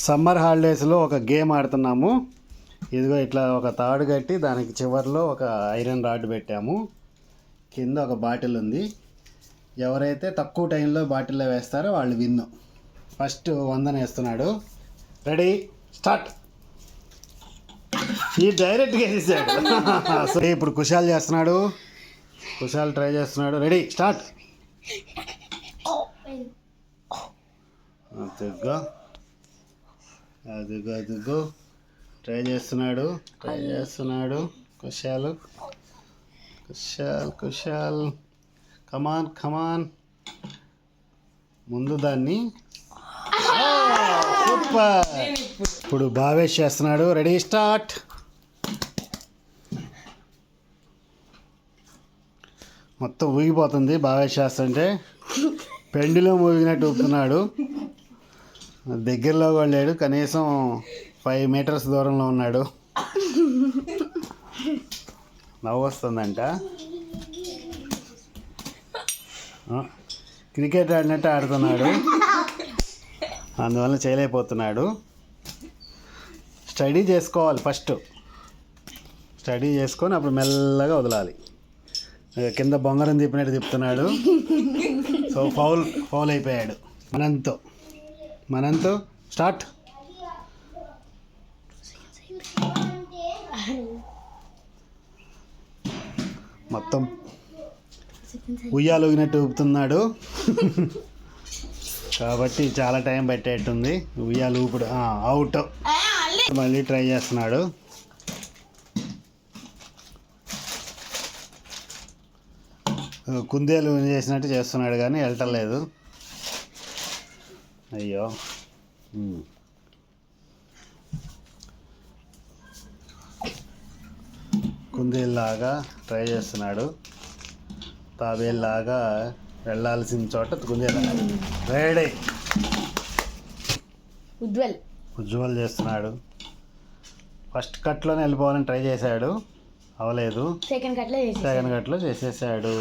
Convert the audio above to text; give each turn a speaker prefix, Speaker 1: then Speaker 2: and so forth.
Speaker 1: Summer హాలిడేస్లో ఒక game ఆడుతున్నాము. ఇదిగో ఇట్లా ఒక తాడు కట్టి దానికి చివర్లో ఒక ఐరన్ రాడ్ పెట్టాము. కింద ఒక బాటిల్ ఉంది. ఎవరైతే తక్కువ టైంలో బాటిల్లో వేస్తారో వాళ్ళు విన్ను. ఫస్ట్ 100 వేస్తున్నాడు. Ready start. ఈ డైరెక్ట్గా వేసేసాడు. సో ఇప్పుడు కుశాల్ చేస్తున్నాడు. కుశాల్ ట్రై చేస్తున్నాడు. Ready start. అదిగో అదిగో అదిగో ట్రై చేస్తున్నాడు. కుశాల్ కుశాల్ కుశాల్ కమాన్ కమాన్. ముందు దాన్ని సూపర్. ఇప్పుడు భావేష్ చేస్తున్నాడు. Ready start. మొత్తం ఊగిపోతుంది భావేష్ చేస్తుంటే. పెండిలో ఊగినట్టు ఊపుతున్నాడు. దగ్గరలో కూడా లేడు, కనీసం 5 మీటర్స్ దూరంలో ఉన్నాడు. నవ్వు వస్తుందంట. క్రికెట్ ఆడినట్టు ఆడుతున్నాడు, అందువల్ల చేయలేకపోతున్నాడు. స్టడీ చేసుకోవాలి ఫస్ట్. స్టడీ చేసుకొని అప్పుడు మెల్లగా వదలాలి. కింద బొంగరం తిప్పినట్టు తిప్పుతున్నాడు. సో ఫౌల్ అయిపోయాడు. మనంతో స్టార్ట్. మొత్తం ఉయ్యాలు ఊగినట్టు ఊపుతున్నాడు. కాబట్టి చాలా టైం పట్టేట్టుంది ఉయ్యాలు ఊపుడు. అవుట్. మళ్ళీ ట్రై చేస్తున్నాడు. కుందేలు చేసినట్టు చేస్తున్నాడు కానీ వెళ్ళటలేదు. అయ్యో. కుందేలులాగా ట్రై చేస్తున్నాడు. తాబేలులాగా వెళ్ళాల్సిన చోట కుందేలు. రెడీ. ఉజ్వల్ చేస్తున్నాడు. ఫస్ట్ కట్లోనే వెళ్ళిపోవాలని ట్రై చేశాడు, అవలేదు. సెకండ్ కట్లో చేసేసాడు.